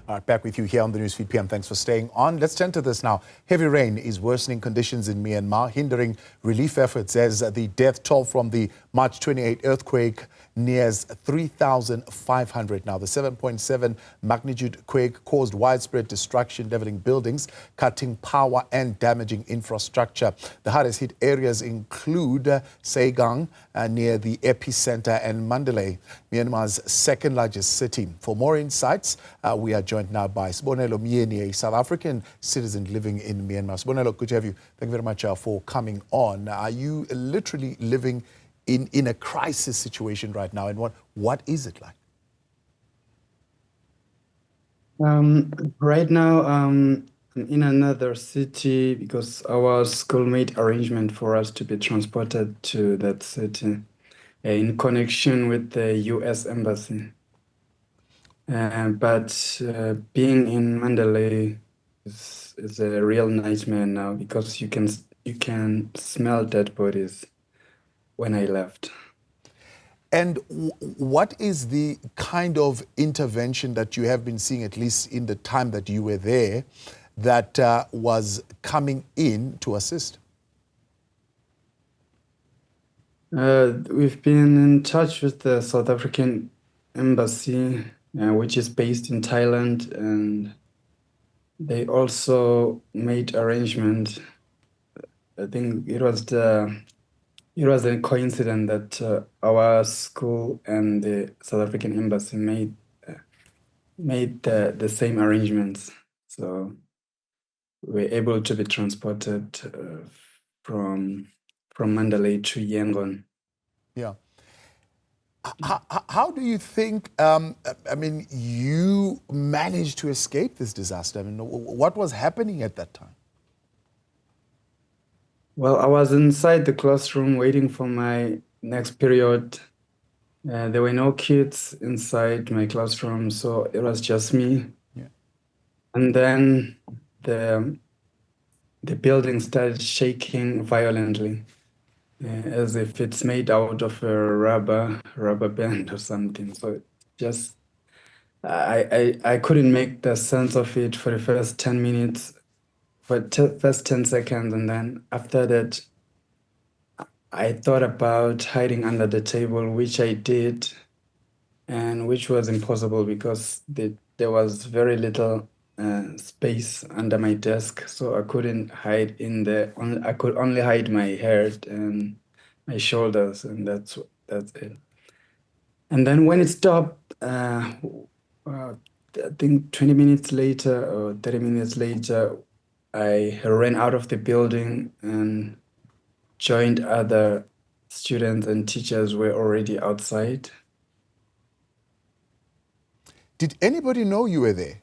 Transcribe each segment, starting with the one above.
All right, back with you here on the Newsfeed PM. Thanks for staying on. Let's turn to this now. Heavy rain is worsening conditions in Myanmar, hindering relief efforts as the death toll from the March 28 earthquake nears 3,500 now. The 7.7 magnitude quake caused widespread destruction, leveling buildings, cutting power and damaging infrastructure. The hardest hit areas include Saigon near the epicenter and Mandalay, Myanmar's second largest city. For more insights, we are joined now by Sibonelo Myeni, a South African citizen living in Myanmar. Sibonelo, good to have you. Thank you very much for coming on. Are you literally living in a crisis situation right now, and what is it like? Right now, I'm in another city because our school made arrangement for us to be transported to that city in connection with the U.S. Embassy. But being in Mandalay is a real nightmare now because you can smell dead bodies when I left. And what is the kind of intervention that you have been seeing, at least in the time that you were there, that was coming in to assist? We've been in touch with the South African Embassy, which is based in Thailand, and they also made arrangement. I think it was a coincidence that our school and the South African Embassy made the same arrangements. So we're able to be transported from Mandalay to Yangon. Yeah. How do you think, I mean, you managed to escape this disaster? I mean, what was happening at that time? Well, I was inside the classroom waiting for my next period. There were no kids inside my classroom, so it was just me. Yeah. And then the building started shaking violently, as if it's made out of a rubber band or something. So just I couldn't make the sense of it for the first 10 minutes. For first 10 seconds, and then after that, I thought about hiding under the table, which I did, and which was impossible because there was very little space under my desk, so I couldn't hide in there. I could only hide my head and my shoulders, and that's it. And then when it stopped, I think 20 minutes later or 30 minutes later, I ran out of the building and joined other students and teachers who were already outside. Did anybody know you were there?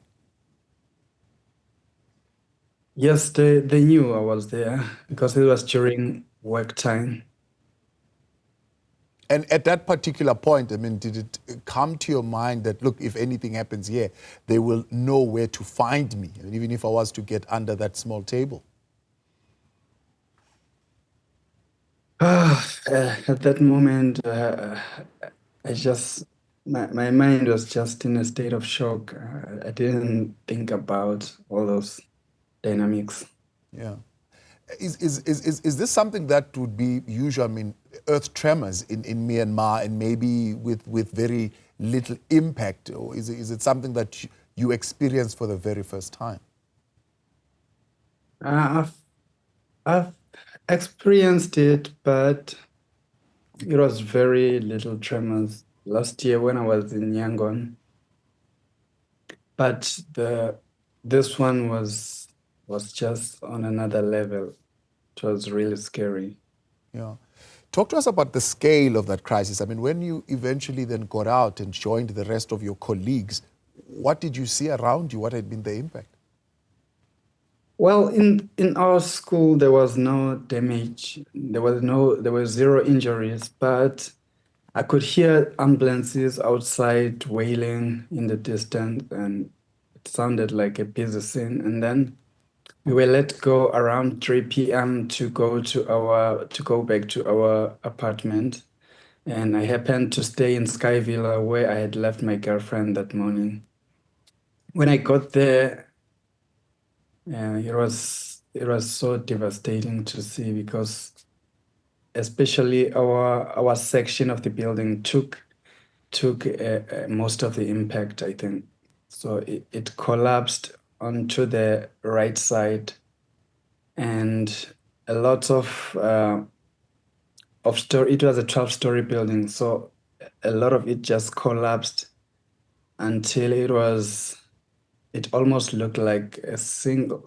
Yes, they knew I was there because it was during work time. And at that particular point, I mean, did it come to your mind that, look, if anything happens here, they will know where to find me, even if I was to get under that small table? At that moment, my mind was just in a state of shock. I didn't think about all those dynamics. Yeah. Is this something that would be usual? I mean, earth tremors in Myanmar, and maybe with very little impact, or is it something that you experienced for the very first time? I've experienced it, but it was very little tremors last year when I was in Yangon. But this one was just on another level. It was really scary. Yeah. Talk to us about the scale of that crisis. I mean, when you eventually then got out and joined the rest of your colleagues, what did you see around you? What had been the impact? Well, in our school, there was no damage. There were zero injuries, but I could hear ambulances outside wailing in the distance, and it sounded like a busy scene. And then we were let go around 3 p.m. to go back to our apartment. And I happened to stay in Sky Villa where I had left my girlfriend that morning. when I got there, it was so devastating to see, because especially our section of the building took most of the impact, I think. So it collapsed onto the right side, and a lot of story. It was a 12-story building, so a lot of it just collapsed until it almost looked like a single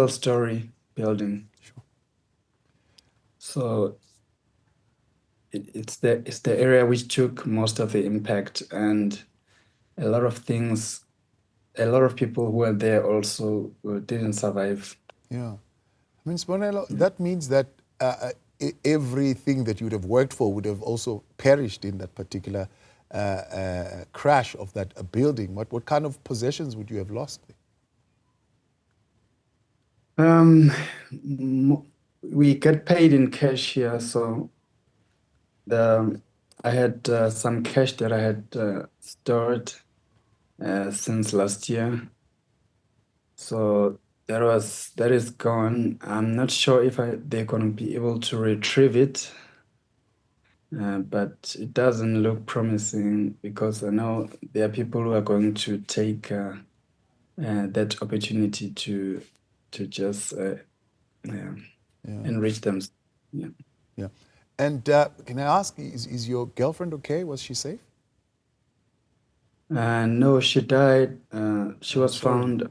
story building. Sure. So it's the area which took most of the impact, and a lot of things, a lot of people who were there also didn't survive. Yeah. I mean, Sibonelo, that means that everything that you would have worked for would have also perished in that particular crash of that building. What kind of possessions would you have lost? We get paid in cash here, so I had some cash that I had stored since last year. So that is gone. I'm not sure if they're going to be able to retrieve it, but it doesn't look promising, because I know there are people who are going to take that opportunity to just enrich them. Yeah. Yeah. And can I ask, is your girlfriend okay? Was she safe? No, she died. She was sorry. found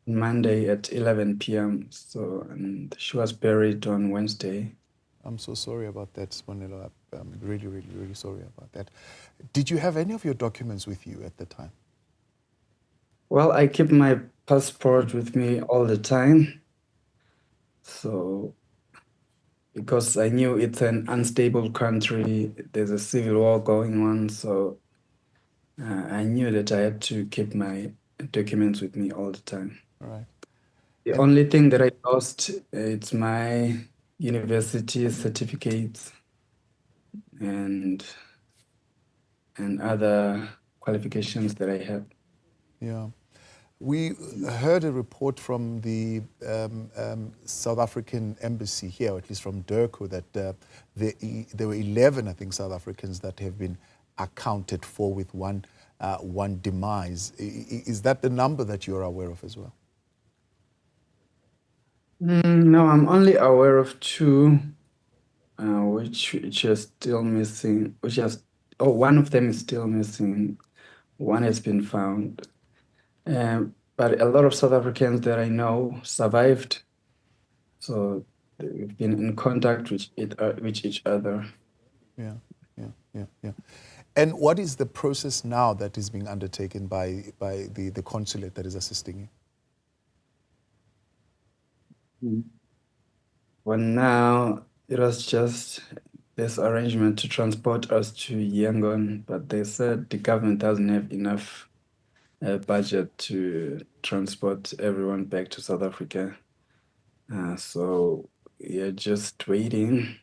Monday at 11 p.m. So, and she was buried on Wednesday. I'm so sorry about that, Sibonelo. I'm really, really, really sorry about that. Did you have any of your documents with you at the time? Well, I keep my passport with me all the time. So, because I knew it's an unstable country, there's a civil war going on. So, I knew that I had to keep my documents with me all the time. All right. The only thing that I lost, it's my university certificates and other qualifications that I have. Yeah. We heard a report from the South African embassy here, or at least from Durko, that there were 11, I think, South Africans that have been accounted for with one demise. Is that the number that you're aware of as well? No, I'm only aware of two, which are still missing. One of them is still missing. One has been found. But a lot of South Africans that I know survived. So we've been in contact with each other. Yeah, yeah, yeah, yeah. And what is the process now that is being undertaken by the consulate that is assisting you? Well, now it was just this arrangement to transport us to Yangon, but they said the government doesn't have enough budget to transport everyone back to South Africa. So you're just waiting.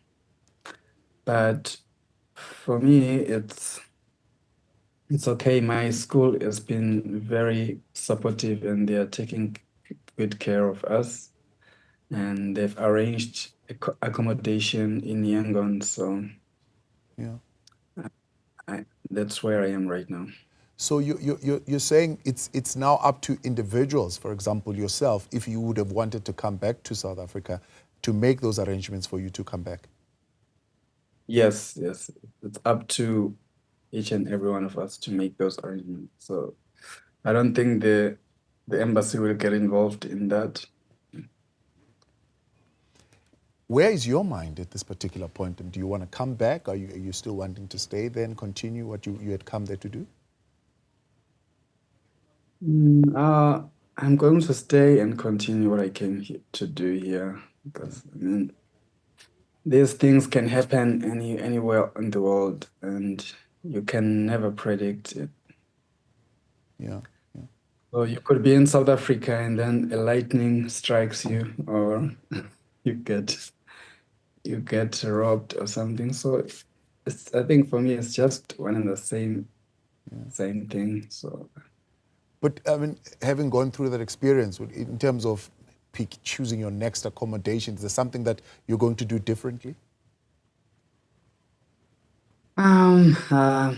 But for me, it's okay. My school has been very supportive, and they are taking good care of us. And they've arranged accommodation in Yangon. So Yeah. that's where I am right now. So you're saying it's now up to individuals, for example, yourself, if you would have wanted to come back to South Africa, to make those arrangements for you to come back? Yes. It's up to each and every one of us to make those arrangements. So I don't think the embassy will get involved in that. Where is your mind at this particular point? And do you want to come back? Are you still wanting to stay there and continue what you had come there to do? I'm going to stay and continue what I came here to do here, because I mean, these things can happen anywhere in the world, and you can never predict it. Yeah. So you could be in South Africa and then a lightning strikes you, or you get robbed or something. So I think for me it's just one and the same thing. So But I mean, having gone through that experience, in terms of choosing your next accommodation, is there something that you're going to do differently? For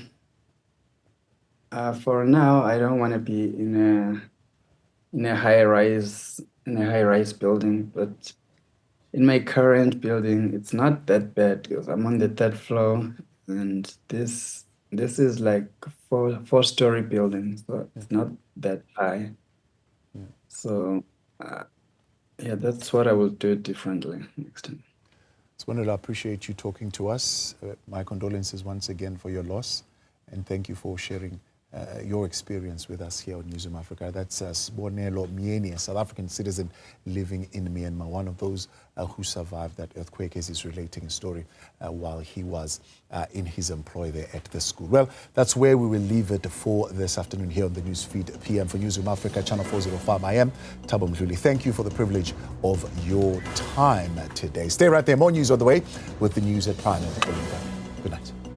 now, I don't want to be in a high rise building, but in my current building, it's not that bad because I'm on the 3rd floor, and this is like a four-story building, so it's not that high. So yeah, that's what I will do differently next time. Sibonelo, I appreciate you talking to us. My condolences once again for your loss, and thank you for sharing your experience with us here on Newzroom Afrika. That's Sibonelo Myeni, a South African citizen living in Myanmar, one of those who survived that earthquake, as he's relating a story while he was in his employ there at the school. Well, that's where we will leave it for this afternoon here on the Newsfeed PM for Newzroom Afrika, channel 405. I am Thabo Mdluli. Thank you for the privilege of your time today. Stay right there. More news on the way with the news at Prime. Good night.